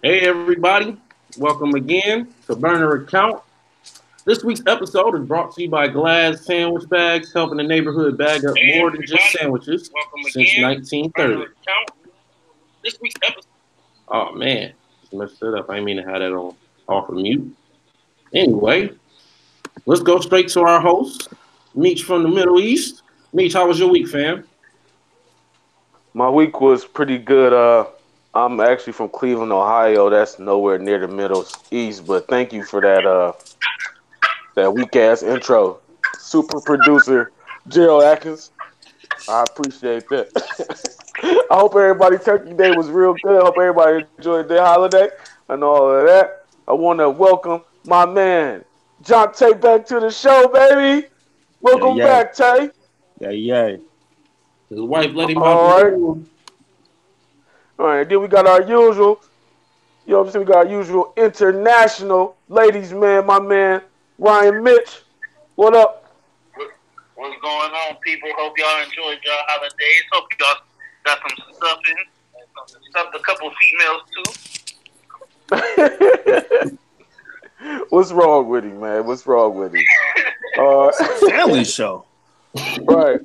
Hey everybody, welcome again to BurnerAccount. This week's episode is brought to you by Glad Sandwich Bags, helping the neighborhood bag up more than just sandwiches since 1930. This week's episode. Oh man, just messed it up. I didn't mean to have that on off of mute. Anyway, let's go straight to our host, Meech from the Middle East. Meech, how was your week, fam? My week was pretty good. I'm actually from Cleveland, Ohio. That's nowhere near the Middle East, but thank you for that weak ass intro. Super producer Gerald Atkins. I appreciate that. I hope everybody Turkey Day was real good. I hope everybody enjoyed their holiday and all of that. I want to welcome my man John Tay back to the show, baby. Yeah, Welcome yeah, back, Tay. yeah, yeah. His wife let him out the All right. room. All right. Then we got our usual. You know what I'm saying? We got our usual international ladies man, my man Ryan Mitch. What up? What's going on, people? Hope y'all enjoyed y'all holidays. Hope y'all got some stuffing. Stuffed a couple females What's wrong with him, man? What's wrong with him? Family show. Right.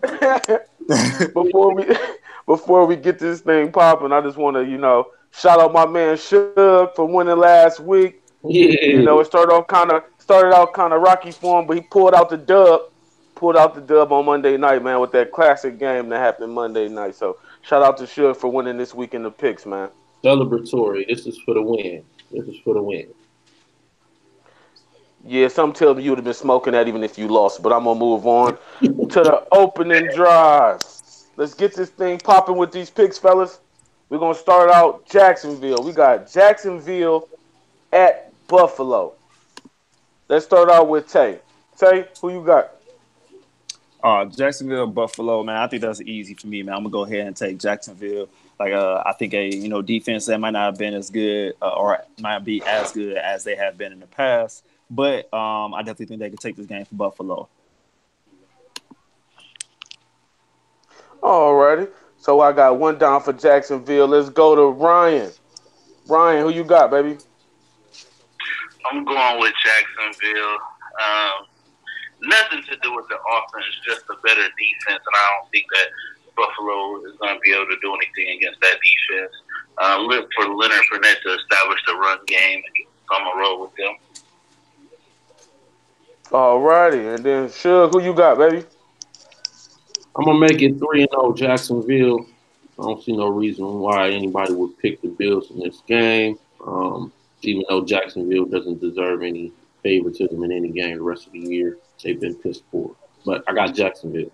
before we before we get this thing popping, I just want to shout out my man Suge for winning last week. You Yeah. know, it started out kind of rocky for him, but he pulled out the dub. Pulled out the dub on Monday night, man, with that classic game that happened Monday night. So shout out to Suge for winning this week in the picks, man. Celebratory. This is for the win. This is for the win. Yeah, some tell me you would have been smoking that even if you lost, but I'm gonna move on to the opening drive. Let's get this thing popping with these picks, fellas. We're gonna start out Jacksonville. We got Jacksonville at Buffalo. Let's start out with Tay. Tay, who you got? Jacksonville, Buffalo, man. I think that's easy for me, man. I'm gonna go ahead and take Jacksonville. I think a defense that might not have been as good or might be as good as they have been in the past, but I definitely think they could take this game for Buffalo. Alrighty. So I got one down for Jacksonville. Let's go to Ryan. Ryan, who you got, baby? I'm going with Jacksonville. Nothing to do with the offense, just a better defense, and I don't think that Buffalo is going to be able to do anything against that defense. Look for Leonard Fournette to establish the run game, so I'm going to roll with them. Alrighty. And then Suge, who you got, baby? I'm gonna make it 3-0 Jacksonville. I don't see no reason why anybody would pick the Bills in this game. Even though Jacksonville doesn't deserve any favoritism in any game the rest of the year, they've been pissed poor. But I got Jacksonville.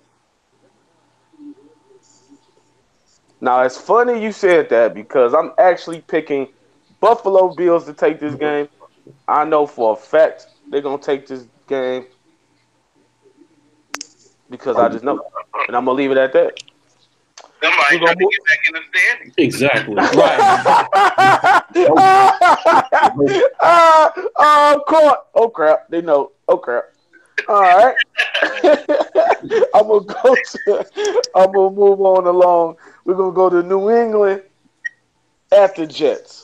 Now, it's funny you said that because I'm actually picking Buffalo Bills to take this game. I know for a fact they're going to take this game because I just know. And I'm going to leave it at that. Somebody trying to get back in the standings. Exactly. Oh, caught. Oh, crap. They know. Oh, crap. All right. I'm gonna move on along. We're gonna go to New England at the Jets.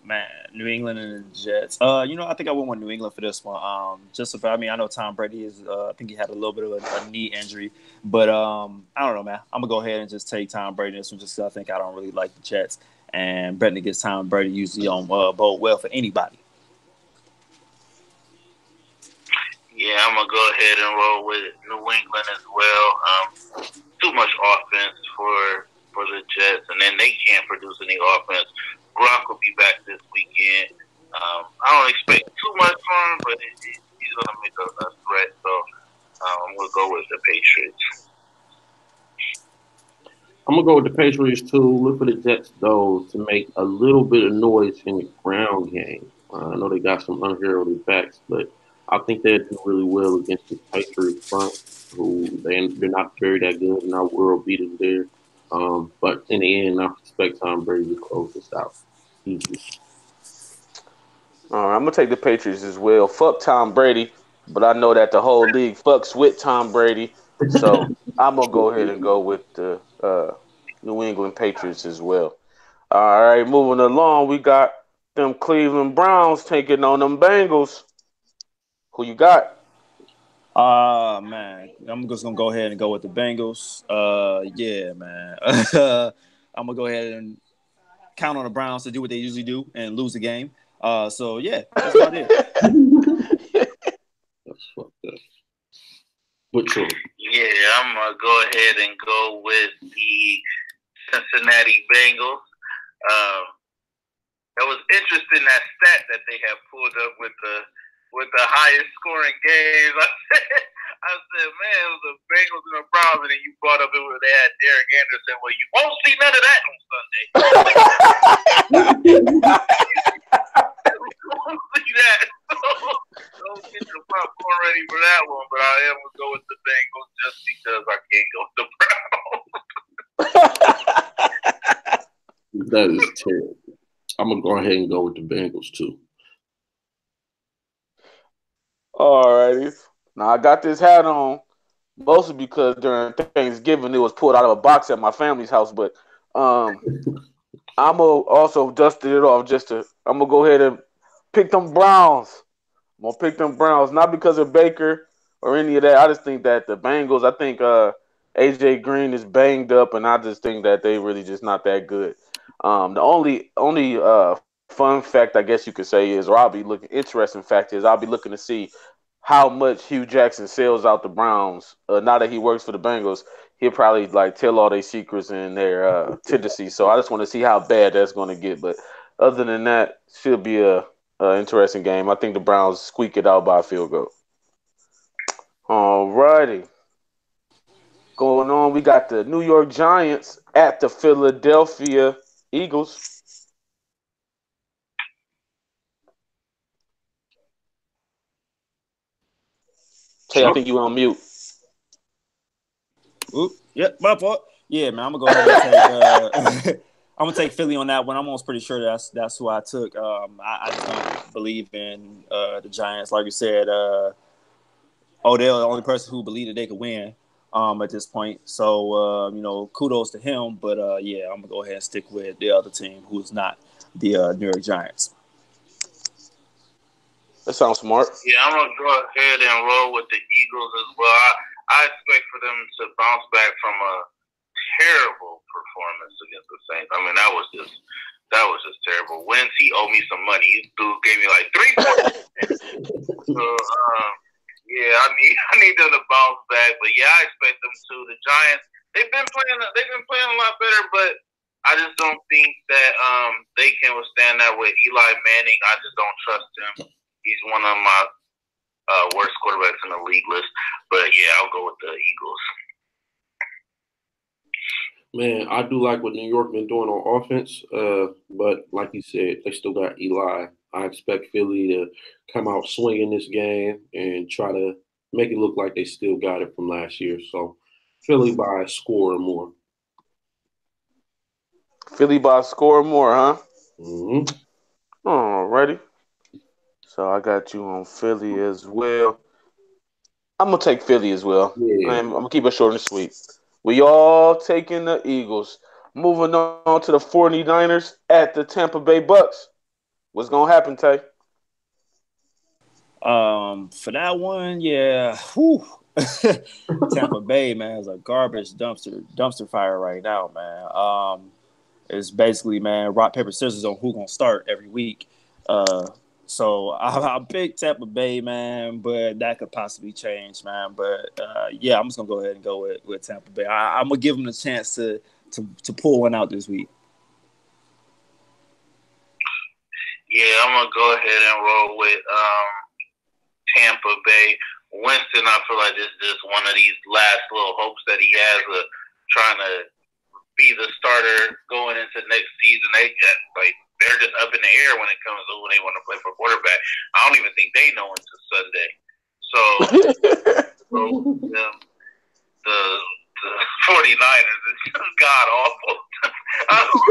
Man, New England and the Jets. I think I would want New England for this one. Just about, I know Tom Brady is. I think he had a little bit of a knee injury, but I don't know, man. I'm gonna go ahead and just take Tom Brady this one, just because I think I don't really like the Jets, and betting against Tom Brady usually on bode well for anybody. Yeah, I'm going to go ahead and roll with New England as well. Too much offense for the Jets, and then they can't produce any offense. Gronk will be back this weekend. I don't expect too much from him, but he's going to make a threat. So I'm going to go with the Patriots. I'm gonna go with the Patriots too. Look for the Jets though to make a little bit of noise in the ground game. I know they got some unheralded backs, but I think they'll do really well against the Patriots front, who they're not very that good, not world beaters there. But in the end, I expect Tom Brady to close this out easily. All right, I'm gonna take the Patriots as well. Fuck Tom Brady, but I know that the whole league fucks with Tom Brady, so I'm gonna go ahead and go with the New England Patriots as well. All right, moving along, we got them Cleveland Browns taking on them Bengals. Who you got? Man, I'm just gonna go ahead and go with the Bengals. Yeah, man. I'm gonna go ahead and count on the Browns to do what they usually do and lose the game. So yeah, that's about it. That's fucked up. Which one? Yeah, I'm gonna go ahead and go with the Cincinnati Bengals. Um, it was interesting that stat that they have pulled up with the highest scoring games. I said, man, it was the Bengals and the Browns, and then you brought up it where they had Derek Anderson. Well, you won't see none of that on Sunday. You won't see that. Don't get your popcorn ready for that one, but I am gonna go with the Bengals just because I can't go with the Browns. That is terrible. I'm gonna go ahead and go with the Bengals too. Alrighty. Now I got this hat on mostly because during Thanksgiving it was pulled out of a box at my family's house, but I'm gonna also dust it off I'm gonna go ahead and pick them Browns. I'm gonna pick them Browns, not because of Baker or any of that. I just think that the Bengals, I think AJ Green is banged up, and I just think that they really just not that good. The only fun fact I guess you could say is, or I'll be looking interesting fact is I'll be looking to see how much Hugh Jackson sells out the Browns. Now that he works for the Bengals, he'll probably like tell all their secrets and their tendencies. So I just want to see how bad that's going to get. But other than that, should be a interesting game. I think the Browns squeak it out by a field goal. Alrighty. Going on, we got the New York Giants at the Philadelphia Eagles. Tay, I think you on mute. Oop, yep, my fault. Yeah, man, I'm gonna go ahead and take. I'm gonna take Philly on that one. I'm almost pretty sure that's who I took. I just don't believe in the Giants. Like you said, Odell, the only person who believed that they could win at this point. So kudos to him. But yeah, I'm gonna go ahead and stick with the other team, who's not the New York Giants. That sounds smart. Yeah, I'm gonna go ahead and roll with the Eagles as well. I expect for them to bounce back from a terrible performance against the Saints. I mean, that was just terrible. Wentz, he owed me some money. This dude gave me like 3 points. So yeah, I need them to bounce back. But yeah, I expect them to. The Giants, they've been playing a lot better, but I just don't think that they can withstand that with Eli Manning. I just don't trust him. He's one of my worst quarterbacks in the league list. But yeah, I'll go with the Eagles. Man, I do like what New York been doing on offense, but like you said, they still got Eli. I expect Philly to come out swinging this game and try to make it look like they still got it from last year. So Philly by a score or more. Philly by a score or more, huh? Mm-hmm. Alrighty. So I got you on Philly as well. I'm gonna take Philly as well. Yeah. I'm gonna keep it short and sweet. We all taking the Eagles. Moving on to the 49ers at the Tampa Bay Bucks. What's gonna happen, Tay? For that one, yeah. Whew. Tampa Bay, man, is a garbage dumpster fire right now, man. It's basically, man, rock paper scissors on who gonna start every week. So I picked Tampa Bay, man, but that could possibly change, man. But yeah, I'm just gonna go ahead and go with Tampa Bay. I'm gonna give them a chance to pull one out this week. Yeah, I'm gonna go ahead and roll with Tampa Bay. Winston, I feel like this is just one of these last little hopes that he has of trying to be the starter going into next season. They're just up in the air when it comes to who they want to play for quarterback. I don't even think they know until Sunday. So the 49ers is just god awful. I just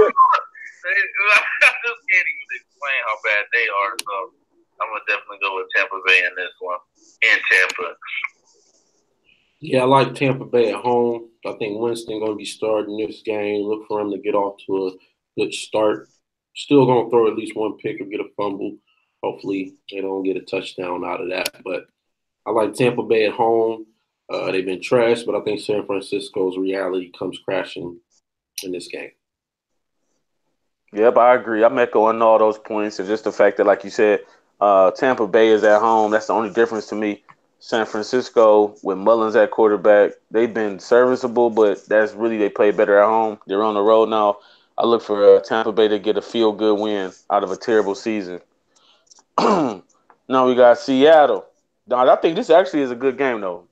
can't even explain how bad they are. So I'm gonna definitely go with Tampa Bay in this one. In Tampa. Yeah, I like Tampa Bay at home. I think Winston going to be starting this game. Look for him to get off to a good start. Still gonna throw at least one pick or get a fumble. Hopefully they don't get a touchdown out of that. But I like Tampa Bay at home. They've been trashed, but I think San Francisco's reality comes crashing in this game. Yep, I agree. I'm echoing all those points, and just the fact that, like you said, Tampa Bay is at home. That's the only difference to me. San Francisco with Mullins at quarterback, they've been serviceable, but that's really they play better at home. They're on the road now. I look for Tampa Bay to get a feel good win out of a terrible season. Now we got Seattle. Now I think this actually is a good game though.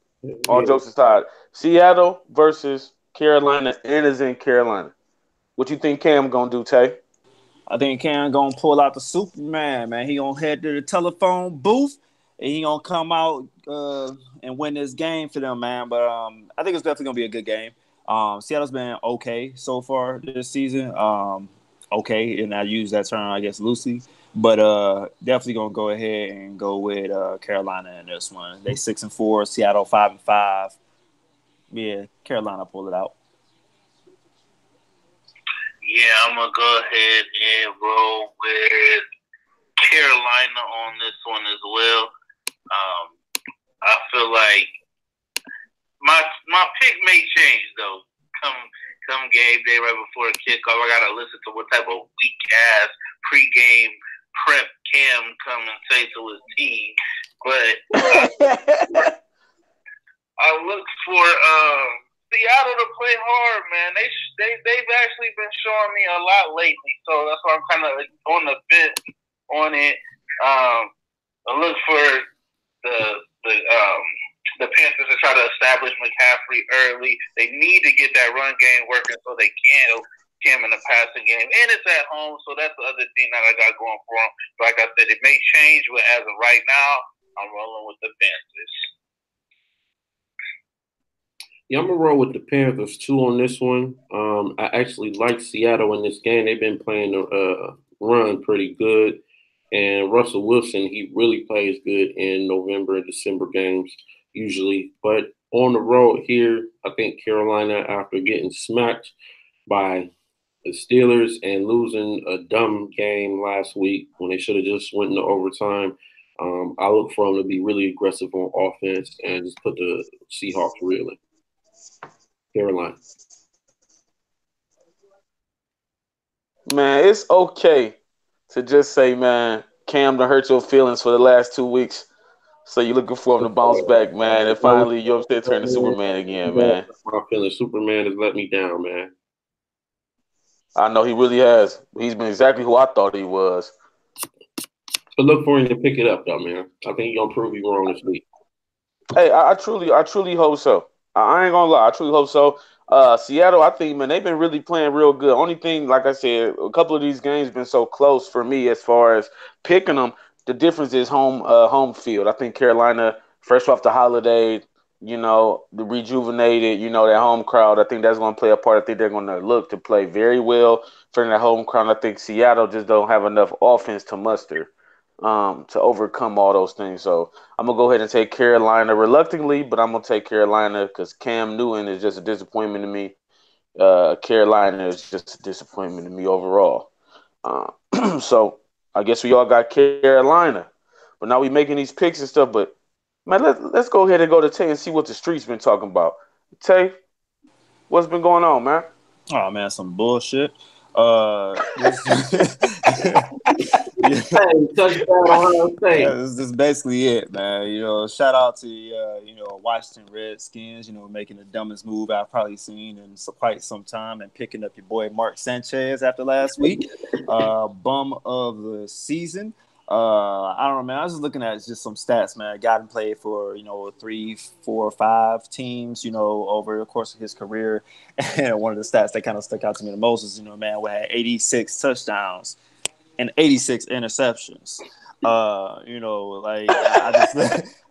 All Yeah, jokes aside, Seattle versus Carolina, and is in Carolina. What you think Cam gonna do, Tay? I think Cam gonna pull out the Superman, man. He gonna head to the telephone booth and he gonna come out and win this game for them, man. But I think it's definitely gonna be a good game. Seattle's been okay so far this season. Okay, and I use that term, I guess, loosely. But definitely gonna go ahead and go with Carolina in this one. They 6-4, Seattle 5-5. Yeah, Carolina pull it out. Yeah, I'm gonna go ahead and roll with Carolina on this one as well. I feel like my pick may change though. Come game day right before kickoff, I gotta listen to what type of weak ass pregame prep Cam come and say to his team. But I look for Seattle to play hard, man. They've actually been showing me a lot lately, so that's why I'm kind of on the fence on it. I look for the Panthers to try to establish McCaffrey early. They need to get that run game working so they can Cam in the passing game, and it's at home, so that's the other thing that I got going for them. Like I said, it may change, but as of right now, I'm rolling with the Panthers. Yeah, I'm gonna roll with the Panthers too on this one. I actually like Seattle in this game. They've been playing the run pretty good, and Russell Wilson he really plays good in November and December games usually. But on the road here, I think Carolina, after getting smacked by the Steelers and losing a dumb game last week when they should have just went into overtime. I look for them to be really aggressive on offense and just put the Seahawks reeling. Carolina. Man, it's okay to just say, man, Cam done hurt your feelings for the last 2 weeks. So you're looking for him to bounce back, man. And finally, you're upset turn to Superman again, man. My feeling Superman has let me down, man. I know he really has. He's been exactly who I thought he was. But look for him to pick it up, though, man. I think you're gonna prove you wrong this week. Hey, I truly hope so. I ain't gonna lie, I truly hope so. Seattle, I think, man, they've been really playing real good. Only thing, like I said, a couple of these games been so close for me as far as picking them. The difference is home field. I think Carolina, fresh off the holiday, the rejuvenated, that home crowd. I think that's going to play a part. I think they're going to look to play very well for that home crowd. I think Seattle just don't have enough offense to muster to overcome all those things. So I'm gonna go ahead and take Carolina reluctantly, but I'm gonna take Carolina because Cam Newton is just a disappointment to me. Carolina is just a disappointment to me overall. So I guess we all got Carolina, but now we making these picks and stuff. But man, let's go ahead and go to Tay and see what the streets been talking about. Tay, what's been going on, man? Oh man, some bullshit. Hey, touchdown Ohio State. Yeah, this is basically it, man. Shout out to Washington Redskins. Making the dumbest move I've probably seen in quite some time, and picking up your boy Mark Sanchez after last week. Bum of the season. I don't know, man. I was just looking at just some stats, man. Got him played for 3, 4, 5 teams, over the course of his career. And one of the stats that kind of stuck out to me the most is, man, we had 86 touchdowns and 86 interceptions. I just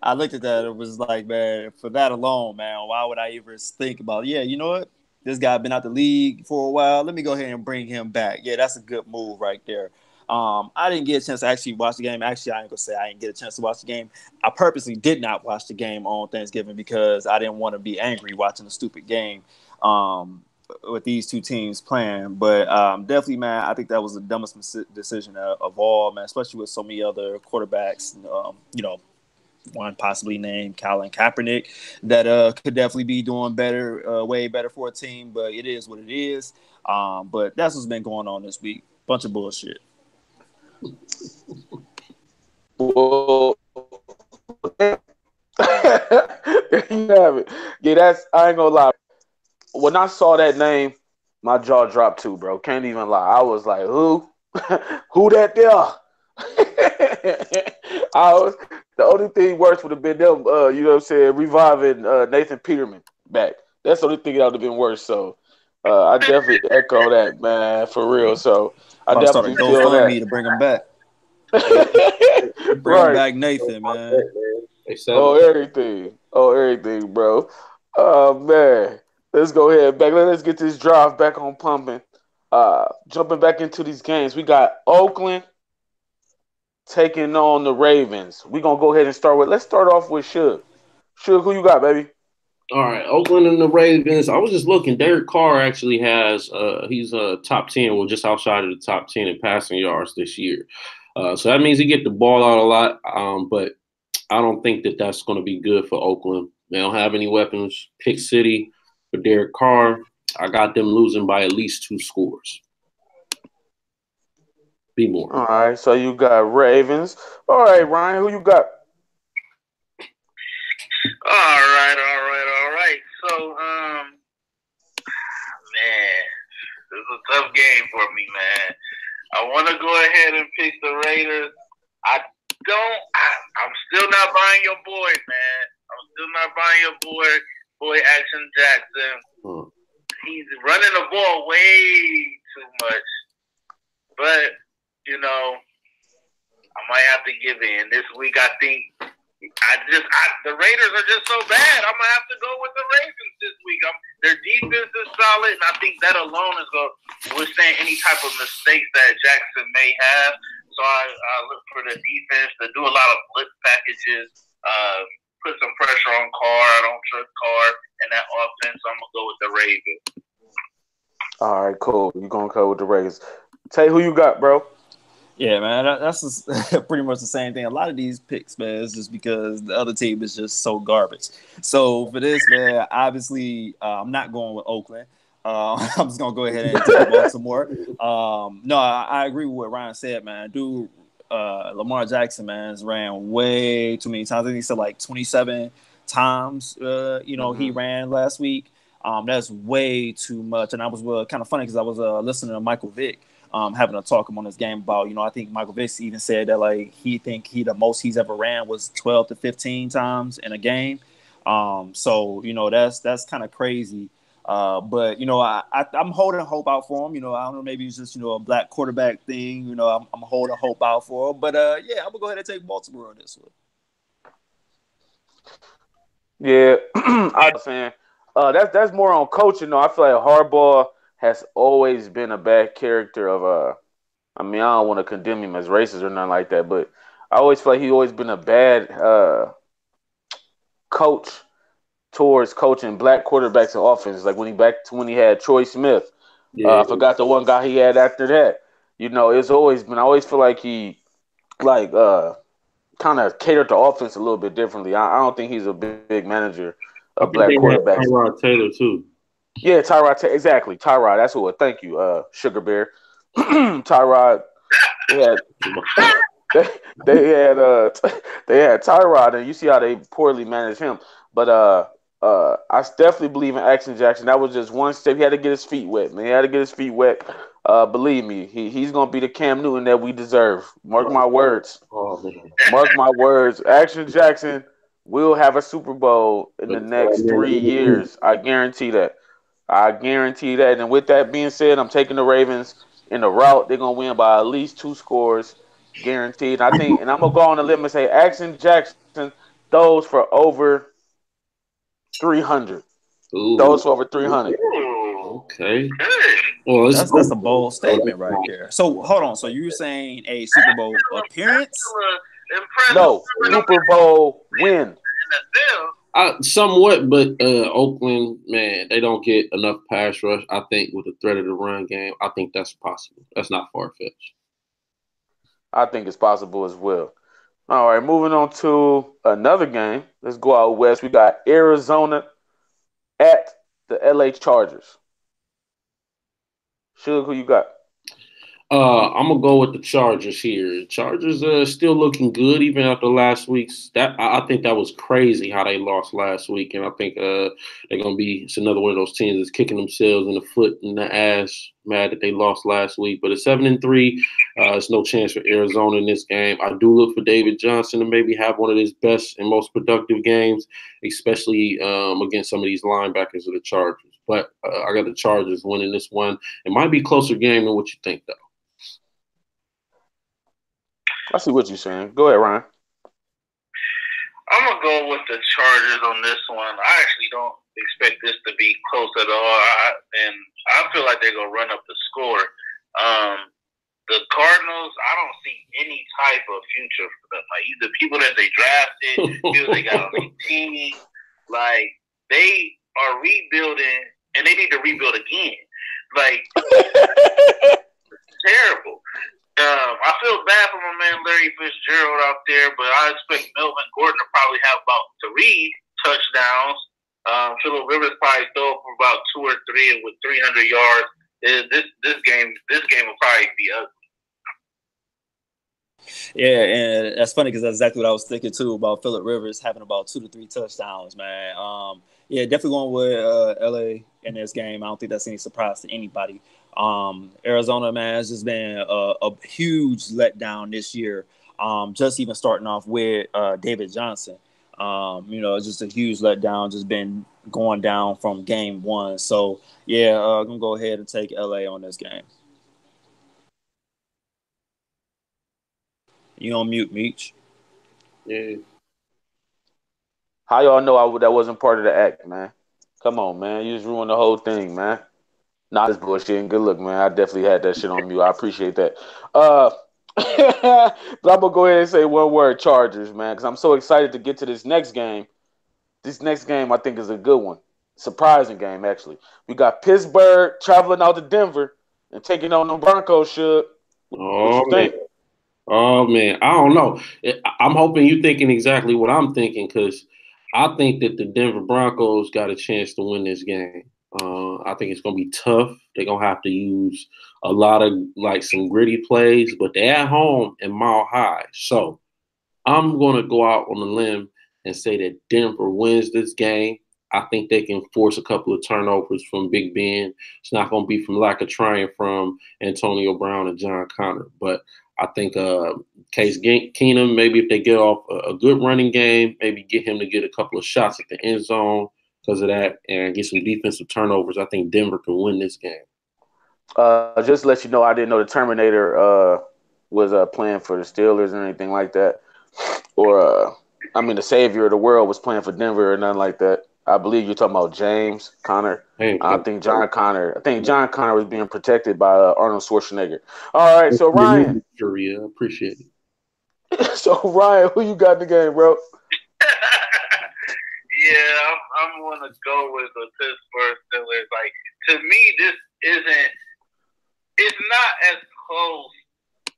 I looked at that. It was like, man, for that alone, man, why would I even think about? Yeah, you know what? This guy been out the league for a while. Let me go ahead and bring him back. Yeah, that's a good move right there. I didn't get a chance to actually watch the game. Actually, I ain't gonna say I didn't get a chance to watch the game. I purposely did not watch the game on Thanksgiving because I didn't want to be angry watching the stupid game. with these two teams playing. But definitely, man, I think that was the dumbest decision of all, man. Especially with so many other quarterbacks. One possibly named Colin Kaepernick that could definitely be doing better, way better for a team. But it is what it is. But that's what's been going on this week. Bunch of bullshit. Well, there you have it. Yeah, I ain't gonna lie. When I saw that name, my jaw dropped too, bro. Can't even lie. I was like, who? Who that there? The only thing worse would have been them, you know what I'm saying, reviving Nathan Peterman back. That's the only thing that would have been worse. So I definitely echo that, man, for real. So I About to start a definitely feel GoFundMe that. to bring him back. Bring Right. back Nathan, man. Oh, everything, bro. Oh man. Let's go ahead back. Let's get this drive back on pumping. Jumping back into these games. We got Oakland taking on the Ravens. We're gonna go ahead and let's start off with Suge. Suge, who you got, baby? All right, Oakland and the Ravens. I was just looking. Derek Carr actually has he's top 10, well, just outside of the top 10 in passing yards this year. So that means he get the ball out a lot. But I don't think that that's going to be good for Oakland. They don't have any weapons. Pick City for Derek Carr. I got them losing by at least 2 scores. Be more. All right, so you got Ravens. All right, Ryan, who you got? All right. So, man, this is a tough game for me, man. I want to go ahead and pick the Raiders. I'm still not buying your boy, man. I'm still not buying your boy Action Jackson. He's running the ball way too much. But, I might have to give in. This week, I think the Raiders are just so bad. I'm going to have to go with the Ravens this week. Their defense is solid, and I think that alone is going to withstand any type of mistakes that Jackson may have. So I look for the defense to do a lot of blitz packages, put some pressure on Carr. I don't trust Carr in that offense, so I'm going to go with the Ravens. All right, cool. You're going to go with the Ravens. Tay, who you got, bro? Yeah, man, that's just pretty much the same thing. A lot of these picks, man, is just because the other team is just so garbage. So for this, man, obviously, I'm not going with Oakland. I'm just gonna go ahead and take Baltimore. No, I agree with what Ryan said, man. Dude, Lamar Jackson, man, has ran way too many times. I think he said like 27 times. He ran last week. That's way too much. And I was kind of funny because I was listening to Michael Vick. Having a talk on this game about, I think Michael Vick even said that like the most he's ever ran was 12 to 15 times in a game. So that's kind of crazy. But I'm holding hope out for him. I don't know, maybe it's just a black quarterback thing. I'm holding hope out for him. But yeah, I'm gonna go ahead and take Baltimore on this one. Yeah, I was saying that's more on coaching though. I feel like Harbaugh has always been a bad character of I don't want to condemn him as racist or nothing like that, but I always feel like he's always been a bad coach towards coaching black quarterbacks and offenses. Like when he had Troy Smith. I forgot the one guy he had after that. It's always been. I always feel like he kind of catered to offense a little bit differently. I don't think he's a big manager of black quarterbacks. Tyrod Taylor too. Yeah, Tyrod. Exactly, Tyrod. That's what. Thank you, Sugar Bear. Tyrod. They had Tyrod, and you see how they poorly managed him. But I definitely believe in Action Jackson. That was just one step. He had to get his feet wet, man. He had to get his feet wet. Believe me, he's gonna be the Cam Newton that we deserve. Mark my words. Mark my words. Action Jackson will have a Super Bowl in the next 3 years. I guarantee that. And with that being said, I'm taking the Ravens in the route. They're gonna win by at least 2 scores, guaranteed. And I'm gonna go on the limb and say Action Jackson throws for over 300. Those for over 300. Okay. Well, that's a bold statement right there. So hold on. So you're saying a Super Bowl appearance? No, Super Bowl win. Somewhat, but Oakland, man, they don't get enough pass rush. I think with the threat of the run game, I think that's possible. That's not far fetched. I think it's possible as well. All right, moving on to another game. Let's go out west. We got Arizona at the LA Chargers. Suge, who you got? I'm gonna go with the Chargers here. Chargers still looking good even after last week's. I think that was crazy how they lost last week, and I think they're gonna be. It's another one of those teams that's kicking themselves in the foot and the ass, mad that they lost last week. But at 7-3, it's no chance for Arizona in this game. I do look for David Johnson to maybe have one of his best and most productive games, especially against some of these linebackers of the Chargers. But I got the Chargers winning this one. It might be a closer game than what you think, though. I see what you're saying. Go ahead, Ryan. I'm gonna go with the Chargers on this one. I actually don't expect this to be close at all, and I feel like they're gonna run up the score. The Cardinals, I don't see any type of future for them. Like the people that they drafted, people they got on their team, like they are rebuilding, and they need to rebuild again. Like terrible. I feel bad for my man Larry Fitzgerald out there, but I expect Melvin Gordon to probably have about 3 touchdowns. Phillip Rivers probably throw for about 2 or 3 and with 300 yards. This game will probably be ugly. Yeah, and that's funny because that's exactly what I was thinking too about Phillip Rivers having about 2 to 3 touchdowns, man. Yeah, definitely going with LA in this game. I don't think that's any surprise to anybody. Arizona, man, has just been a huge letdown this year. Just even starting off with David Johnson. It's just a huge letdown, just been going down from game one. So, yeah, I'm going to go ahead and take LA on this game. You on mute, Meech? Yeah. How y'all know that wasn't part of the act, man? Come on, man. You just ruined the whole thing, man. Not this bullshit. Good look, man. I definitely had that shit on mute. I appreciate that. But I'm gonna go ahead and say one word: Chargers, man, because I'm so excited to get to this next game. This next game, I think, is a good one. Surprising game, actually. We got Pittsburgh traveling out to Denver and taking on the Broncos. Should what Oh you man. think? Oh man. I don't know. I'm hoping you're thinking exactly what I'm thinking because I think that the Denver Broncos got a chance to win this game. I think it's gonna be tough. They're gonna have to use a lot of like some gritty plays, but they're at home in Mile High. So I'm going to go out on a limb and say that Denver wins this game. I think they can force a couple of turnovers from Big Ben. It's not going to be from lack of trying from Antonio Brown and John Connor. But I think Case Keenum, maybe if they get off a good running game, maybe get him to get a couple of shots at the end zone because of that and get some defensive turnovers. I think Denver can win this game. Just to let you know, I didn't know the Terminator was playing for the Steelers or anything like that. Or, the savior of the world was playing for Denver or nothing like that. I believe you're talking about James Conner. I think John Connor was being protected by Arnold Schwarzenegger. All right, so Ryan. Yeah, appreciate it. So Ryan, who you got in the game, bro? Yeah, I'm gonna go with the Pittsburgh Steelers. Like to me, this isn't. It's not as close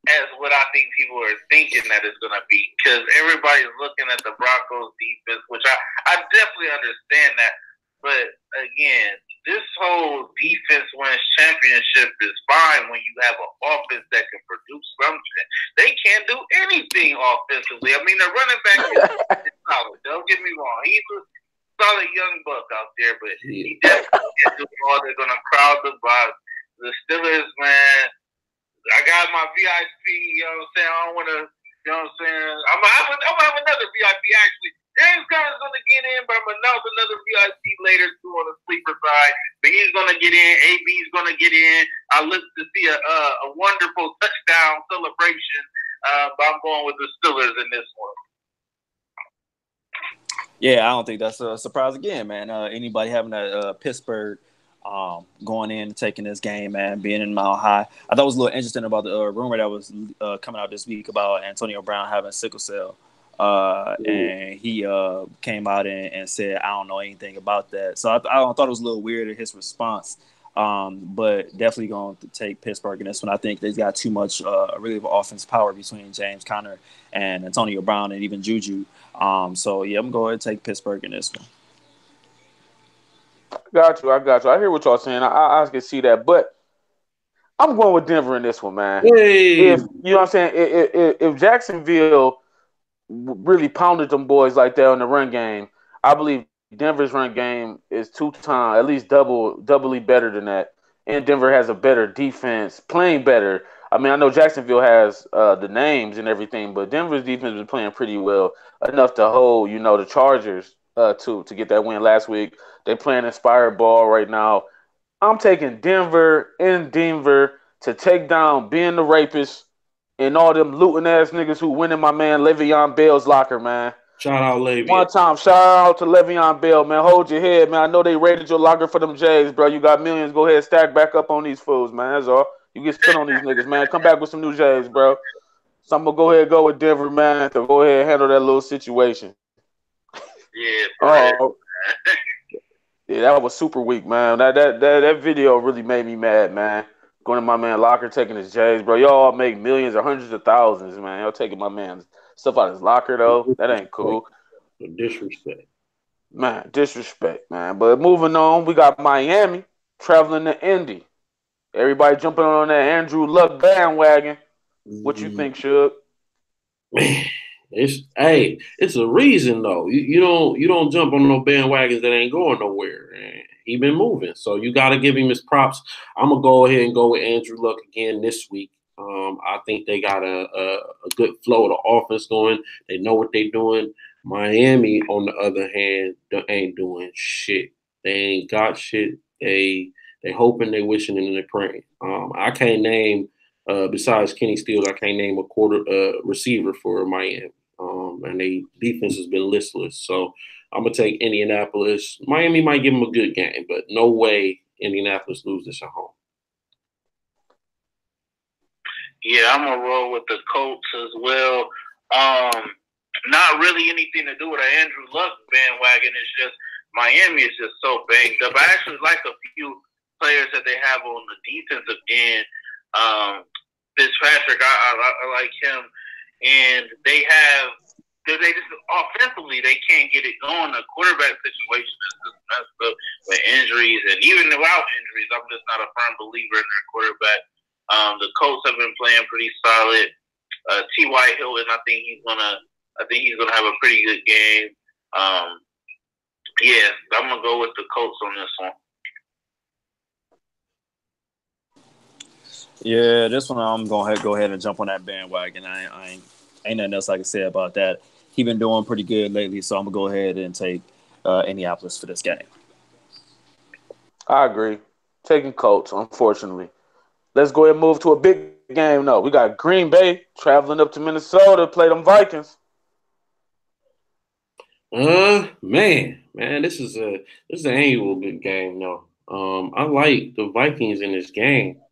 as what I think people are thinking that it's going to be because everybody's looking at the Broncos defense, which I definitely understand that. But again, this whole defense wins championship is fine when you have an offense that can produce something. They can't do anything offensively. I mean, the running back is solid. Don't get me wrong. He's a solid young buck out there, but he definitely can't do all. They're going to crowd the box. The Steelers, man, I got my VIP, you know what I'm saying? I don't want to, you know what I'm saying? I'm going to have another VIP, actually. James Conner's going to get in, but I'm going to announce another VIP later, too, on the sleeper side. But he's going to get in. AB's going to get in. I look to see a wonderful touchdown celebration, but I'm going with the Steelers in this one. Yeah, I don't think that's a surprise again, man. Anybody having a Pittsburgh going in and taking this game, man, being in Mile High. I thought it was a little interesting about the rumor that was coming out this week about Antonio Brown having sickle cell. and he came out and said, "I don't know anything about that." So I thought it was a little weird in his response. But definitely going to take Pittsburgh in this one. I think they've got too much really of offense power between James Conner and Antonio Brown and even Juju. So yeah, I'm going to go ahead and take Pittsburgh in this one. Got you. I hear what y'all saying. I can see that, but I'm going with Denver in this one, man. Hey, If you know what I'm saying, if Jacksonville really pounded them boys like that in the run game, I believe Denver's run game is at least doubly better than that. And Denver has a better defense, playing better. I mean, I know Jacksonville has the names and everything, but Denver's defense was playing pretty well enough to hold, the Chargers to get that win last week. They're playing inspired ball right now. I'm taking Denver in Denver to take down being the rapist and all them looting ass niggas who went in my man Le'Veon Bell's locker, man. shout out Le'Veon. One time, shout out to Le'Veon Bell, man. Hold your head, man. I know they raided your locker for them Jays, bro. You got millions. Go ahead, stack back up on these fools, man. That's all. You get spent on these niggas, man. Come back with some new Jays, bro. So I'm gonna go ahead and go with Denver, man, to go ahead and handle that little situation. Yeah, bro. Yeah, that was super weak, man. That video really made me mad, man. Going to my man locker, taking his J's, bro. Y'all make millions or hundreds of thousands, man. Y'all taking my man's stuff out of his locker, though. That ain't cool. Disrespect. Man, disrespect, man. But moving on, we got Miami traveling to Indy. Everybody jumping on that Andrew Luck bandwagon. What you think, Shug? Man, it's a reason though. You don't jump on no bandwagons that ain't going nowhere. He been moving, so you got to give him his props. I'm gonna go ahead and go with Andrew Luck again this week. I think they got a good flow of the offense going. They know what they're doing. Miami, on the other hand, ain't doing shit. They ain't got shit. They hoping, they wishing, and they praying. I can't name besides Kenny Stills, I can't name a receiver for Miami. And they defense has been listless. So I'm gonna take Indianapolis. Miami might give them a good game, but no way Indianapolis lose this at home. Yeah, I'm gonna roll with the Colts as well. Not really anything to do with an Andrew Luck bandwagon. It's just Miami is just so banged up. I actually like a few players that they have on the defensive end. Fitzpatrick, I like him, and they just offensively they can't get it going. The quarterback situation is just messed up with injuries, and even without injuries, I'm just not a firm believer in their quarterback. The Colts have been playing pretty solid. T.Y. Hilton, I think he's gonna have a pretty good game. Yeah, I'm gonna go with the Colts on this one. Yeah, this one I'm gonna go ahead and jump on that bandwagon. I ain't nothing else I can say about that. He been doing pretty good lately, so I'm gonna go ahead and take Indianapolis for this game. I agree. Taking Colts, unfortunately. Let's go ahead and move to a big game. No, we got Green Bay traveling up to Minnesota to play them Vikings. Man, this is an annual good game though. I like the Vikings in this game.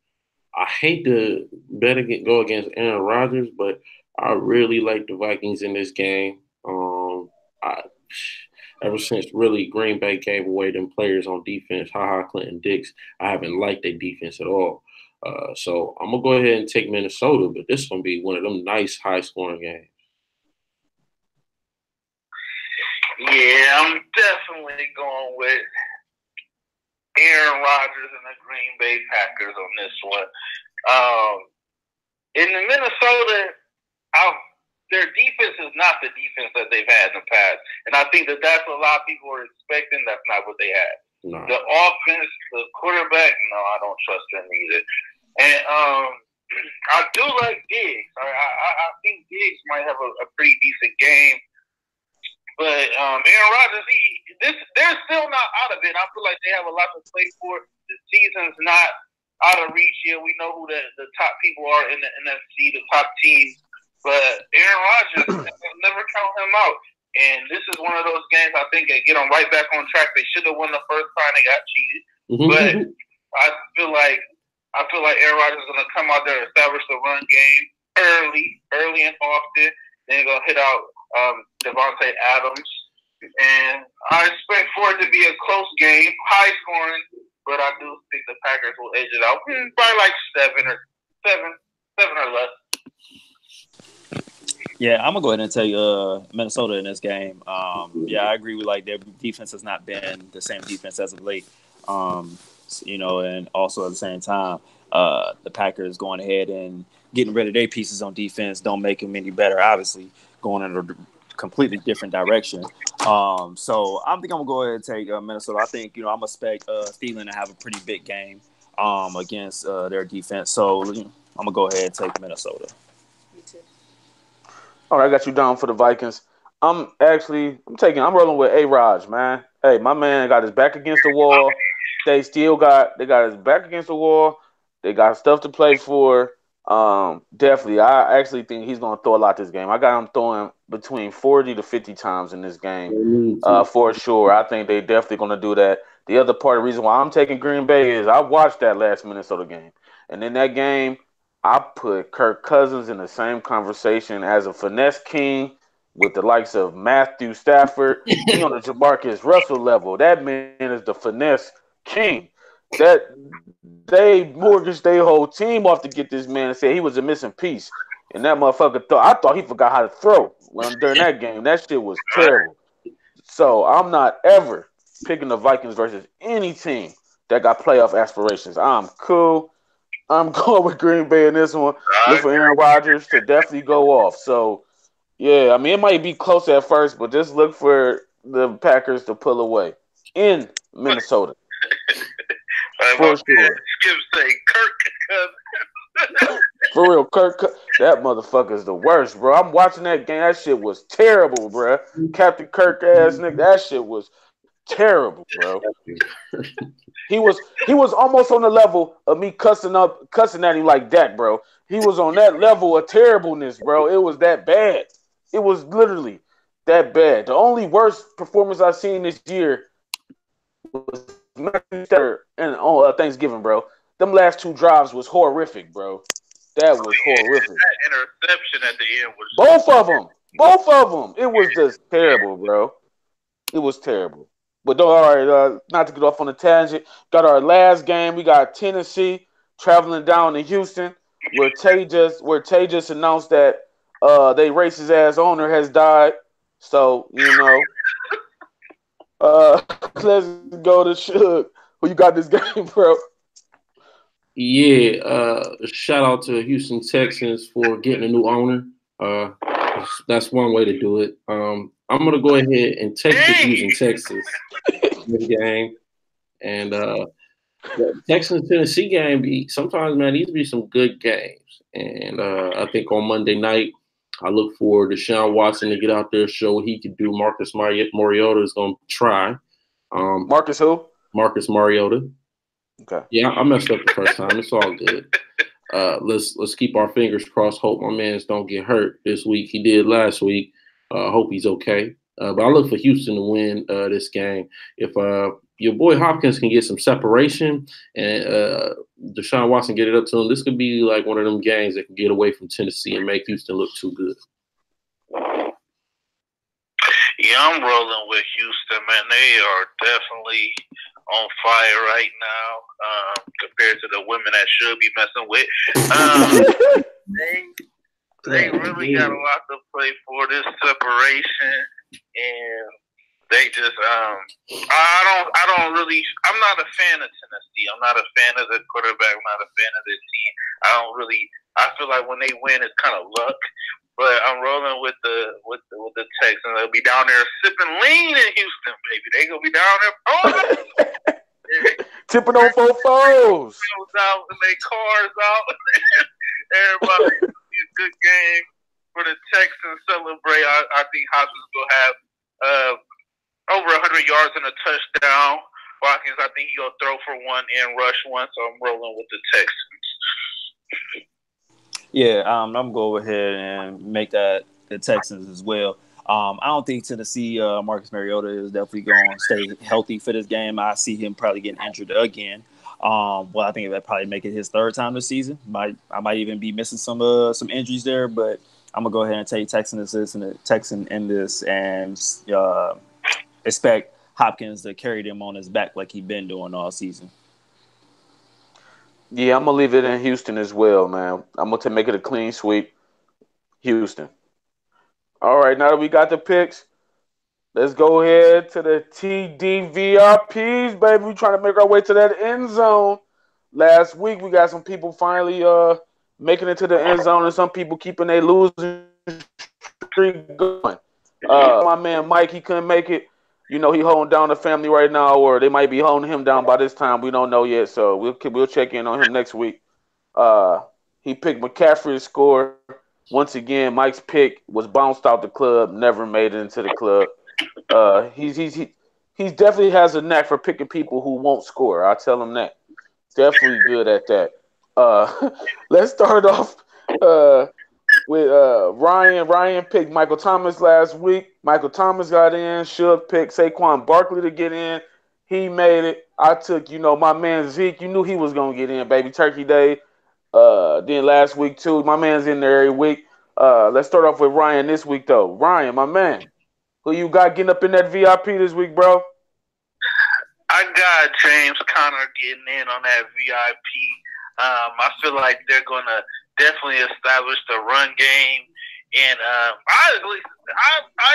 I hate to go against Aaron Rodgers, but I really like the Vikings in this game. Ever since really Green Bay gave away them players on defense, Clinton Dix, I haven't liked their defense at all. So I'm gonna go ahead and take Minnesota, but this is gonna be one of them nice high scoring games. Yeah, I'm definitely going with Aaron Rodgers and the Green Bay Packers on this one. In the Minnesota, their defense is not the defense that they've had in the past. And I think that's what a lot of people are expecting. That's not what they had. No. The offense, the quarterback, no, I don't trust them either. And I do like Diggs. I think Diggs might have a pretty decent game. But Aaron Rodgers, they're still not out of it. I feel like they have a lot to play for. The season's not out of reach yet. We know who the top people are in the NFC, the top teams. But Aaron Rodgers, never count him out. And this is one of those games I think they get them right back on track. They should have won the first time they got cheated. Mm-hmm. But I feel like Aaron Rodgers is gonna come out there and establish the run game early and often. Then he's gonna hit out Devontae Adams. And I expect for it to be a close game, high scoring, but I do think the Packers will edge it out. Probably like seven or less. Yeah, I'm gonna go ahead and take Minnesota in this game. Yeah, I agree with like their defense has not been the same defense as of late. And also at the same time, the Packers going ahead and getting rid of their pieces on defense don't make them any better. Obviously, going in a completely different direction. So I think I'm gonna go ahead and take Minnesota. I think I'm gonna expect Thielen to have a pretty big game against their defense. So I'm gonna go ahead and take Minnesota. All right, I got you down for the Vikings. I'm rolling with A-Raj, man. Hey, my man got his back against the wall. They got his back against the wall. They got stuff to play for. Definitely. I actually think he's gonna throw a lot this game. I got him throwing between 40 to 50 times in this game. For sure. I think they definitely gonna do that. The other part of the reason why I'm taking Green Bay is I watched that last Minnesota game. And in that game, I put Kirk Cousins in the same conversation as a finesse king with the likes of Matthew Stafford. He on the Jamarcus Russell level. That man is the finesse king. That they mortgaged their whole team off to get this man and said he was a missing piece. And that motherfucker I thought he forgot how to throw during that game. That shit was terrible. So I'm not ever picking the Vikings versus any team that got playoff aspirations. I'm cool. I'm going with Green Bay in this one. Look for Aaron Rodgers to definitely go off. So, yeah, I mean, it might be close at first, but just look for the Packers to pull away in Minnesota. For sure. Skip say Kirk. For real, that motherfucker's the worst, bro. I'm watching that game. That shit was terrible, bro. Captain Kirk ass nigga. That shit was terrible, bro. He was almost on the level of me cussing at him like that, bro. He was on that level of terribleness, bro. It was that bad. It was literally that bad. The only worst performance I've seen this year was and on Thanksgiving, bro. Them last two drives was horrific, bro. That was horrific. That interception at the end was both of them. It was just terrible, bro. It was terrible. But all right, not to get off on a tangent, got our last game. We got Tennessee traveling down to Houston, where Tay just announced that they racist ass owner has died. So let's go to Suge. Who you got this game, bro? Yeah, shout out to Houston Texans for getting a new owner. That's one way to do it. I'm gonna go ahead and take the Houston Texans this game, and the Texans Tennessee game. Sometimes, man, these be some good games, and I think on Monday night, I look for Deshaun Watson to get out there, show what he can do. Marcus Mariota is gonna try. Marcus who? Marcus Mariota. Okay. Yeah, I messed up the first time. It's all good. Let's keep our fingers crossed. Hope my mans don't get hurt this week. He did last week. Hope he's okay. But I look for Houston to win this game. If your boy Hopkins can get some separation and Deshaun Watson get it up to him, this could be like one of them games that can get away from Tennessee and make Houston look too good. Yeah, I'm rolling with Houston, man. They are definitely on fire right now compared to the women that should be messing with. They really got a lot to play for this separation, and they just I'm not a fan of Tennessee. I'm not a fan of the quarterback. I'm not a fan of the team. I feel like when they win, it's kind of luck. But I'm rolling with the Texans. They'll be down there sipping lean in Houston, baby. They gonna be down there tipping on foes. Out and they cars out. Everybody, it's a good game for the Texans celebrate. I think Hopkins will have over 100 yards and a touchdown. Watkins, I think he'll throw for one and rush one. So I'm rolling with the Texans. Yeah, I'm gonna go ahead and make that the Texans as well. I don't think Tennessee Marcus Mariota is definitely going to stay healthy for this game. I see him probably getting injured again. I think that probably make it his third time this season. I might even be missing some injuries there, but I'm gonna go ahead and take Texan in this, and expect Hopkins to carry them on his back like he been doing all season. Yeah, I'm gonna leave it in Houston as well, man. I'm gonna make it a clean sweep. Houston. All right, now that we got the picks, let's go ahead to the TDVRPs, baby. We trying to make our way to that end zone. Last week we got some people finally making it to the end zone, and some people keeping their losing streak going. My man Mike, he couldn't make it. You know, he holding down the family right now, or they might be holding him down by this time. We don't know yet, so we'll check in on him next week. He picked McCaffrey to score. Once again, Mike's pick was bounced out the club, never made it into the club. He definitely has a knack for picking people who won't score. I'll tell him that. Definitely good at that. Let's start off with Ryan. Ryan picked Michael Thomas last week. Michael Thomas got in. Should pick Saquon Barkley to get in. He made it. I took, my man Zeke. You knew he was gonna get in, baby. Turkey Day. Then last week too. My man's in there every week. Let's start off with Ryan this week though. Ryan, my man, who you got getting up in that VIP this week, bro? I got James Conner getting in on that VIP. I feel like they're going to definitely establish the run game. And I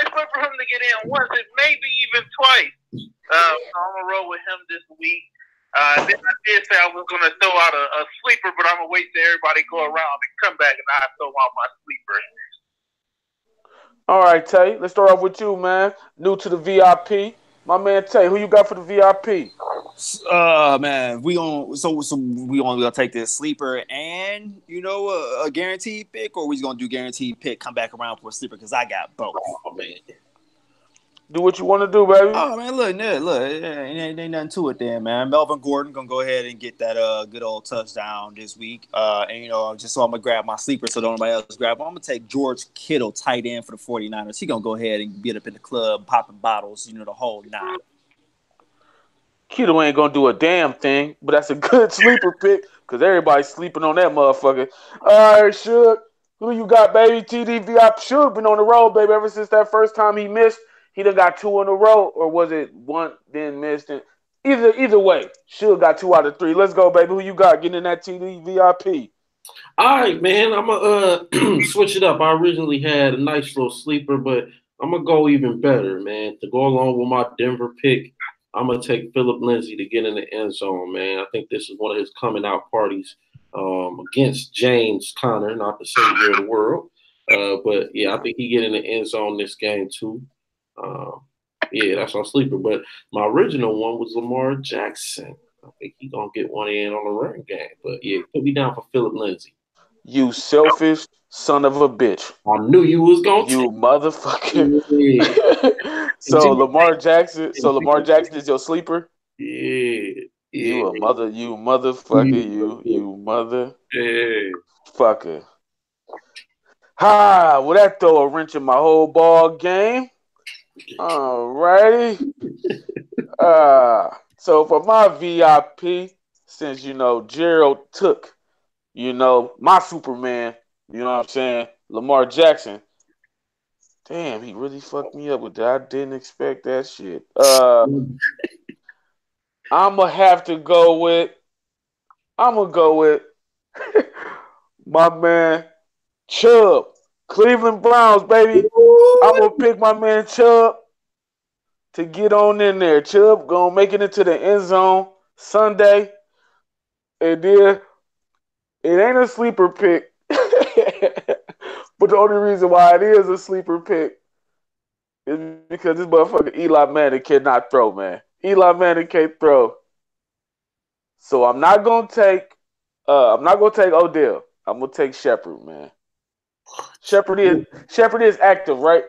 expect for him to get in once, maybe even twice. So I'm going to roll with him this week. Then I did say I was going to throw out a sleeper, but I'm going to wait till everybody go around and come back and I throw out my sleeper. All right, Tay. Let's start off with you, man. New to the VIP. My man Tay, who you got for the VIP? Man, we gonna take this sleeper and a guaranteed pick, or we gonna do guaranteed pick, come back around for a sleeper because I got both. Oh man, do what you want to do, baby. Oh man, look, ain't nothing to it, then, man. Melvin Gordon gonna go ahead and get that good old touchdown this week. And just so I'm gonna grab my sleeper, so nobody else grab. I'm gonna take George Kittle, tight end for the 49ers. He gonna go ahead and get up in the club, popping bottles, the whole nine. Kittle ain't gonna do a damn thing, but that's a good sleeper pick because everybody's sleeping on that motherfucker. All right, Suge, who you got, baby? TDVI Suge been on the road, baby, ever since that first time he missed. He done got 2 in a row, or was it 1 then missed? Either way, Suge got 2 out of 3. Let's go, baby. Who you got getting in that TDVIP? All right, man. I'm gonna switch it up. I originally had a nice little sleeper, but I'm gonna go even better, man. To go along with my Denver pick, I'm gonna take Philip Lindsay to get in the end zone, man. I think this is one of his coming out parties against James Conner, not the savior of the world. But yeah, I think he get in the end zone this game too. Yeah, that's our sleeper. But my original one was Lamar Jackson. I think he's gonna get one in on the run game. But yeah, put me down for Philip Lindsay. You selfish son of a bitch. I knew you was gonna you motherfucker. Yeah. So Lamar Jackson is your sleeper? Yeah. You a mother, you motherfucker, you mother fucker. Ha! Well, that throw a wrench in my whole ball game. Alrighty. So for my VIP, since Gerald took, my Superman, you know what I'm saying, Lamar Jackson. Damn, he really fucked me up with that. I didn't expect that shit. I'ma go with my man Chubb. Cleveland Browns, baby. I'm gonna pick my man Chubb to get on in there. Chubb gonna make it into the end zone Sunday. And then it ain't a sleeper pick. But the only reason why it is a sleeper pick is because this motherfucker Eli Manning cannot throw, man. Eli Manning can't throw. So I'm not gonna take Odell. I'm gonna take Shepard, man. Shepard is active, right?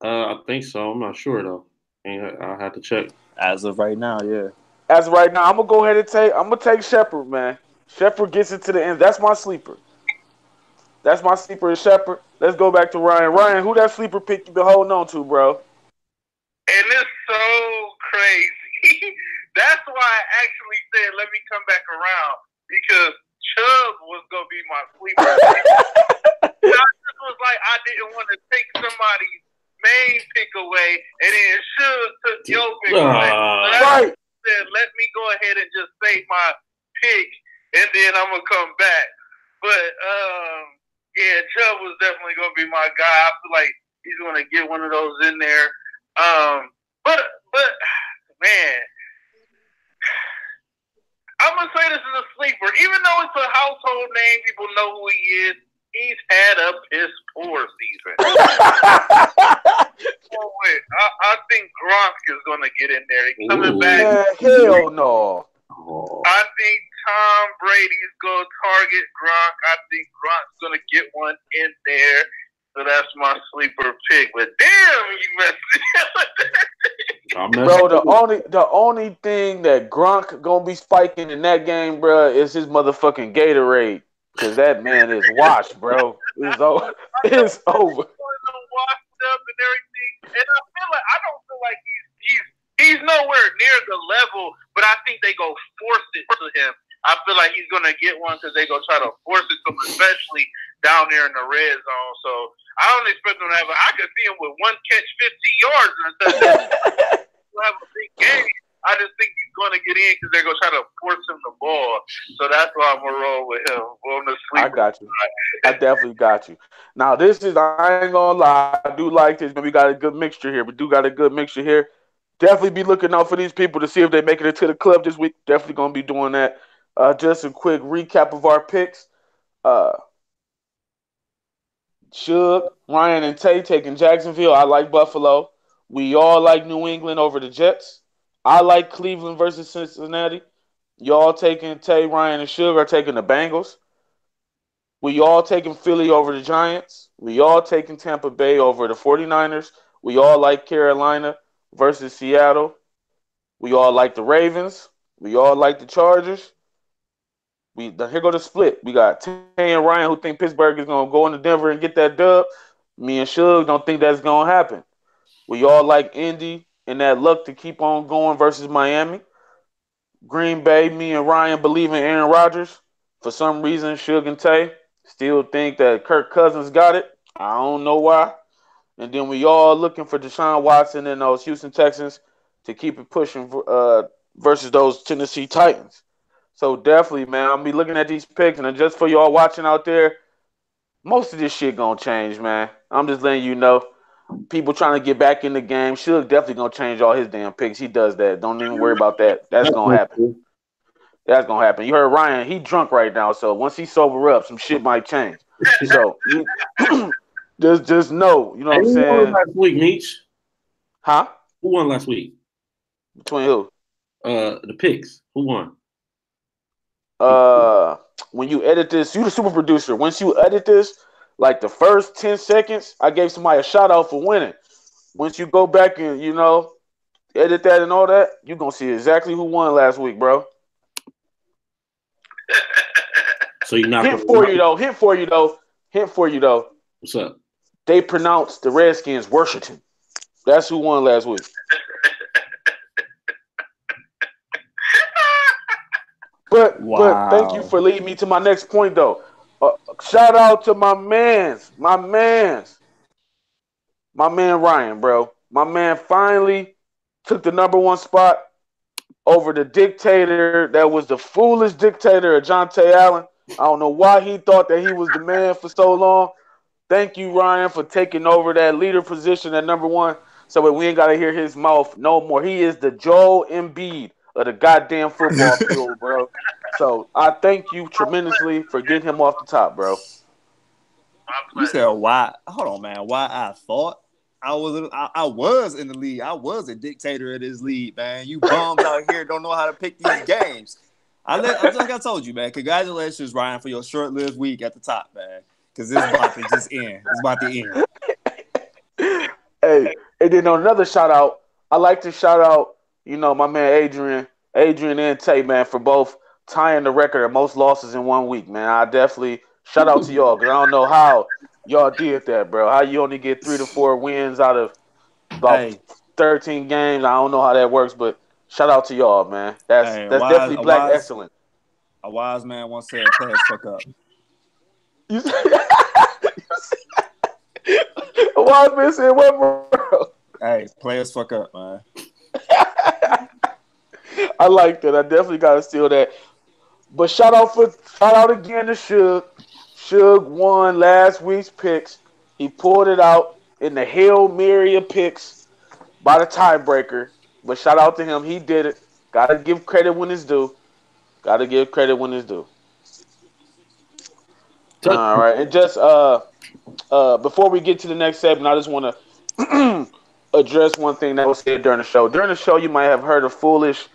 I think so. I'm not sure though. I'll have to check. As of right now, yeah. As of right now, I'm gonna take Shepard, man. Shepard gets into the end. That's my sleeper. That's my sleeper is Shepard. Let's go back to Ryan. Ryan, who that sleeper pick you been holding on to, bro? And it's so crazy. That's why I actually said let me come back around because Chubb was gonna be my sleeper. I just was like, I didn't want to take somebody's main pick away, and then Suge took your pick away. So that's right. said, let me go ahead and just say my pick, and then I'm gonna come back. But yeah, Chubb was definitely gonna be my guy. I feel like he's gonna get one of those in there. But man, I'm gonna say this is a sleeper, even though it's a household name, people know who he is. He's had a piss poor season. I think Gronk is gonna get in there. He's coming back. Hell no. I think Tom Brady's gonna target Gronk. I think Gronk's gonna get one in there. So that's my sleeper pick. But damn, you messed Bro, the only thing that Gronk gonna be spiking in that game, bro, is his motherfucking Gatorade. Cause that man is washed, bro. It's over. It's over. Washed up and everything. And I don't feel like he's nowhere near the level, but I think they go force it to him. I feel like he's gonna get one because they go try to force it to him, especially down there in the red zone. So I don't expect him to have. I could see him with one catch, 50 yards, and he'll have a big game. I just think he's going to get in because they're going to try to force him the ball. So that's why I'm going to roll with him. I got you. I definitely got you. Now, this is, I ain't going to lie, I do like this. We got a good mixture here. We do got a good mixture here. Definitely be looking out for these people to see if they make it into the club this week. Definitely going to be doing that. Just a quick recap of our picks. Suge, Ryan, and Tay taking Jacksonville. I like Buffalo. We all like New England over the Jets. I like Cleveland versus Cincinnati. Y'all taking Tay, Ryan, and Suge are taking the Bengals. We all taking Philly over the Giants. We all taking Tampa Bay over the 49ers. We all like Carolina versus Seattle. We all like the Ravens. We all like the Chargers. Here go the split. We got Tay and Ryan who think Pittsburgh is going to go into Denver and get that dub. Me and Suge don't think that's going to happen. We all like Indy and that luck to keep on going versus Miami. Green Bay, me and Ryan believe in Aaron Rodgers. For some reason, Suge and Tay still think that Kirk Cousins got it. I don't know why. And then we all looking for Deshaun Watson and those Houston Texans to keep it pushing versus those Tennessee Titans. So definitely, man, I'll be looking at these picks, and just for y'all watching out there, most of this shit gonna change, man. I'm just letting you know. People trying to get back in the game. Suge definitely gonna change all his damn picks. He does that. Don't even worry about that. That's gonna happen. That's gonna happen. You heard Ryan. He drunk right now, so once he sober up, some shit might change. So just know, you know what I'm saying. Who won last week, Meech? Huh? Who won last week? Between who? The picks. Who won? When you edit this, you the super producer. Once you edit this, like the first 10 seconds, I gave somebody a shout out for winning. Once you go back and, edit that and all that, you're going to see exactly who won last week, bro. So you're not Hint for you, though. What's up? They pronounced the Redskins Washington. That's who won last week. But thank you for leading me to my next point, though. Shout out to my man Ryan, bro. My man finally took the number one spot over the dictator that was the foolish dictator of Jonte Allen. I don't know why he thought that he was the man for so long. Thank you, Ryan, for taking over that leader position at number one so we ain't got to hear his mouth no more. He is the Joel Embiid of the goddamn football field, bro. So I thank you tremendously for getting him off the top, bro. You said why? Hold on, man. Why I thought I was in the league. I was a dictator of this league, man. You bums out here don't know how to pick these games. Like I told you, man. Congratulations, Ryan, for your short-lived week at the top, man. Because this is about to just end. It's about to end. Hey, and then on another shout out, I like to shout out, my man Adrian and Tay, man, for both tying the record of most losses in 1 week, man. I definitely shout out to y'all because I don't know how y'all did that, bro. How you only get 3 to 4 wins out of about 13 games. I don't know how that works, but shout out to y'all, man. That's definitely black excellence. A wise man once said, "Pass fuck up." Crosby said, "What, bro?" Hey, players fuck up, man. I like that. I definitely got to steal that. But shout out again to Suge. Suge won last week's picks. He pulled it out in the Hail Mary of picks by the tiebreaker. But shout out to him. He did it. Gotta give credit when it's due. Gotta give credit when it's due. All right. And just before we get to the next segment, I just want to address one thing that was said during the show. During the show, you might have heard a foolish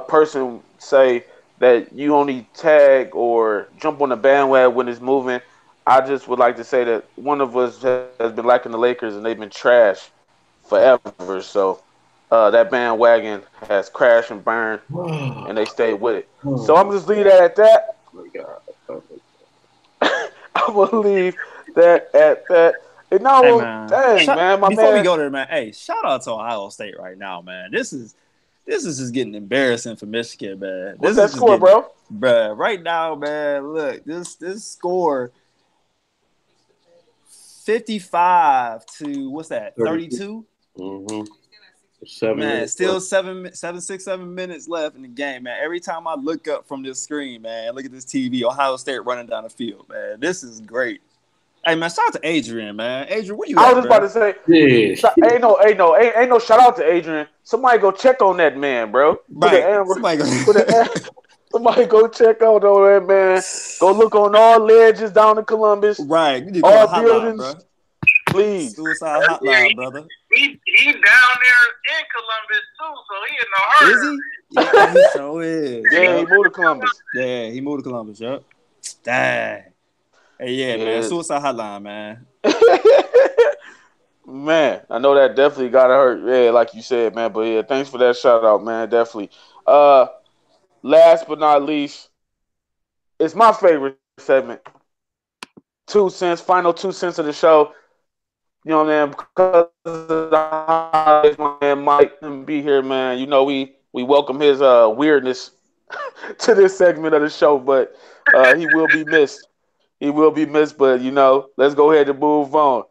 person say that you only tag or jump on the bandwagon when it's moving. I just would like to say that one of us has been liking the Lakers and they've been trash forever. So that bandwagon has crashed and burned, and they stayed with it. So I'm just leave that at that. Oh my God. I'm gonna leave that at that. And now, Hey, man. dang, man, before we go there, man, hey, shout out to Ohio State right now, man. This is just getting embarrassing for Michigan, man. What's that score, bro? Bruh, right now, man, look, this score 55 to what's that? 32? Mm-hmm. 7 minutes left in the game, man. Every time I look up from this screen, man, look at this TV, Ohio State running down the field, man. This is great. Hey, man, shout out to Adrian, man. Adrian, where you at, I was just about to say, yeah. ain't no shout out to Adrian. Somebody go check on that man, bro. Right. Somebody go check out on that man. Go look on all ledges down in Columbus. Right. You need to all call a buildings. hotline, bro. Please. Suicide hotline, brother. He down there in Columbus too, so he in no hurry. Is he? Yeah, he sure is. Yeah, he moved to Columbus. Yeah, he moved to Columbus, yep. Dang. Hey, yeah, man. Suicide hotline, man. Man, I know that definitely gotta hurt. Yeah, like you said, man. But yeah, thanks for that shout out, man. Definitely. Last but not least, it's my favorite segment. 2 cents, final 2 cents of the show. You know what I mean? Because of the holidays, my man Mike can be here, man. You know, we welcome his weirdness to this segment of the show, but he will be missed. He will be missed, but you know, let's go ahead and move on.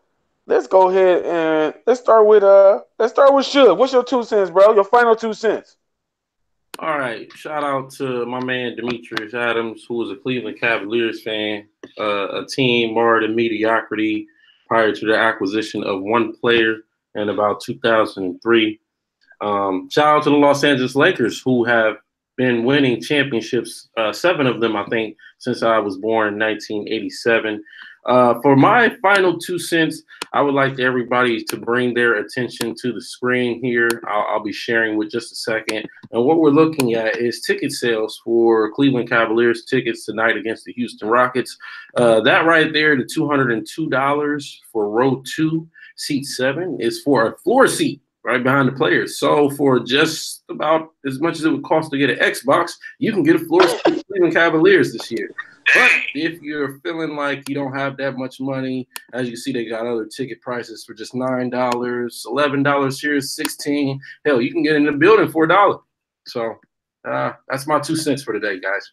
Let's go ahead and let's start with Suge. What's your 2 cents, bro? Your final 2 cents. All right. Shout out to my man Demetrius Adams, who was a Cleveland Cavaliers fan, a team marred in mediocrity prior to the acquisition of one player in about 2003. Shout out to the Los Angeles Lakers, who have been winning championships, 7 of them, I think, since I was born in 1987. For my final 2 cents, I would like everybody to bring their attention to the screen here. I'll be sharing with just a second. And what we're looking at is ticket sales for Cleveland Cavaliers tickets tonight against the Houston Rockets. That right there, the $202 for row 2, seat 7, is for a floor seat right behind the players. So for just about as much as it would cost to get an Xbox, you can get a floor seat for Cleveland Cavaliers this year. But if you're feeling like you don't have that much money, as you see, they got other ticket prices for just $9, $11 here, $16. Hell, you can get in the building for $1. So that's my 2 cents for today, guys.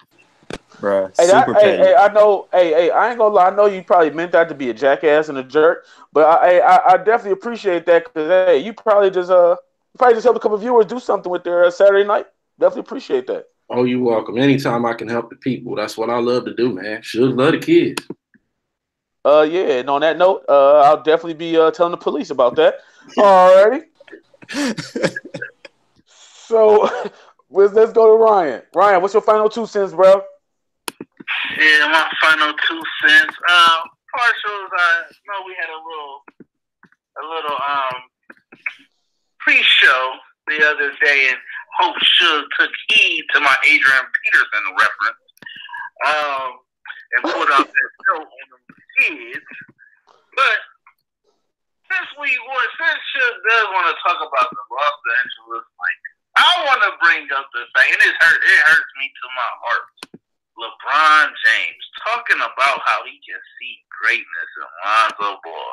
Bro, hey, I know. Hey, I ain't gonna lie. I know you probably meant that to be a jackass and a jerk, but I definitely appreciate that because hey, you probably just helped a couple of viewers do something with their Saturday night. Definitely appreciate that. Oh, you're welcome. Anytime I can help the people, that's what I love to do, man. Should love the kids. Yeah, and on that note, I'll definitely be telling the police about that. Alrighty. So let's go to Ryan. Ryan, what's your final 2 cents, bro? Yeah, my final 2 cents. Partials. I know we had a little pre-show the other day, and Hope Suge took heed to my Adrian Peterson reference, and put out that show on the kids. But since Suge does want to talk about the Los Angeles Lakers, I want to bring up the fact, and it hurts me to my heart. LeBron James talking about how he can see greatness in Lonzo Ball.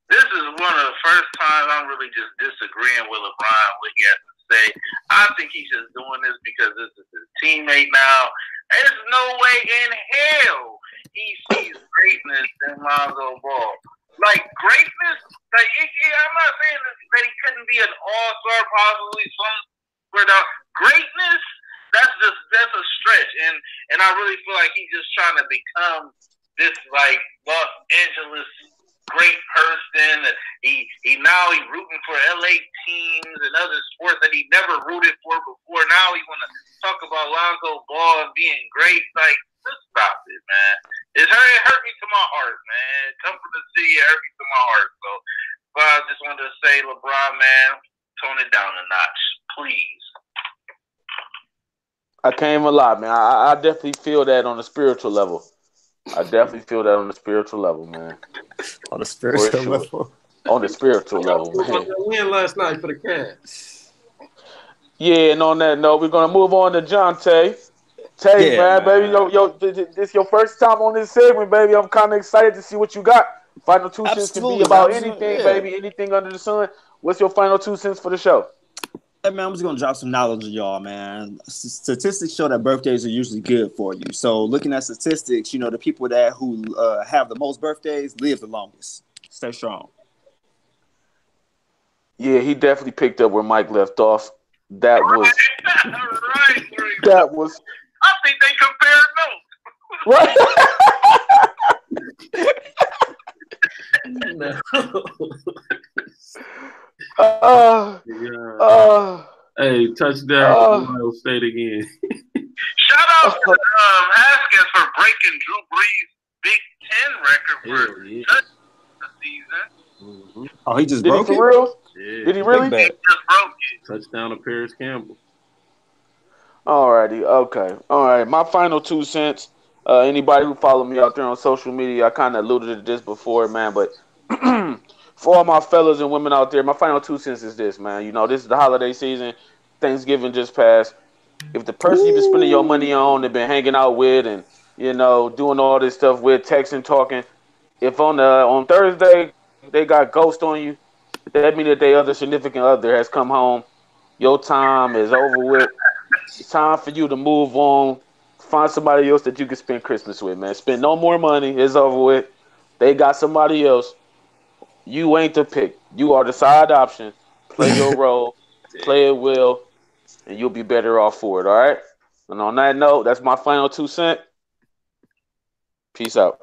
This is one of the first times I'm really just disagreeing with LeBron what he has to say. I think he's just doing this because this is his teammate now. There's no way in hell he sees greatness in Lonzo Ball. Like, greatness Like, I'm not saying that he couldn't be an all-star, possibly somewhere down. Greatness, that's a stretch, and I really feel like he's just trying to become this like Los Angeles great person. He rooting for LA teams and other sports that he never rooted for before. Now he want to talk about Lonzo Ball and being great. Like, just stop it, man. It hurt me to my heart, man. Come from the city, it hurt me to my heart. So, but I just wanted to say, LeBron, man, tone it down a notch, please. I can't even lie, man. I definitely feel that on a spiritual level. I definitely feel that on the spiritual level, man. On the spiritual level. On the spiritual level, man. Win last night for the Cavs. Yeah, and on that note, we're gonna move on to John Tay. Tay, man, baby, this your first time on this segment, baby. I'm kind of excited to see what you got. Final 2 cents can be about anything, baby, anything under the sun. What's your final 2 cents for the show? Hey, man, I'm just going to drop some knowledge on y'all, man. Statistics show that birthdays are usually good for you. So looking at statistics, the people who have the most birthdays live the longest. Stay strong. Yeah, he definitely picked up where Mike left off. That was... Right. That was... I think they compared notes. Right. Hey, touchdown Ohio State again. Shout out to Haskins for breaking Drew Brees' Big Ten record for the season. Mm-hmm. Oh, he just broke it? For real? Yeah. Did he really? He just broke it. Touchdown to Paris Campbell. Alrighty, okay. All right, my final 2 cents. Anybody who follow me out there on social media, I kind of alluded to this before, man, but for all my fellas and women out there, my final 2 cents is this, man. This is the holiday season. Thanksgiving just passed. If the person you've been spending your money on and been hanging out with and, doing all this stuff with, texting, talking, if on Thursday they got ghost on you, that means that their other significant other has come home. Your time is over with. It's time for you to move on. Find somebody else that you can spend Christmas with, man. Spend no more money. It's over with. They got somebody else. You ain't the pick. You are the side option. Play your role. Play it well. And you'll be better off for it, all right? And on that note, that's my final 2 cents. Peace out.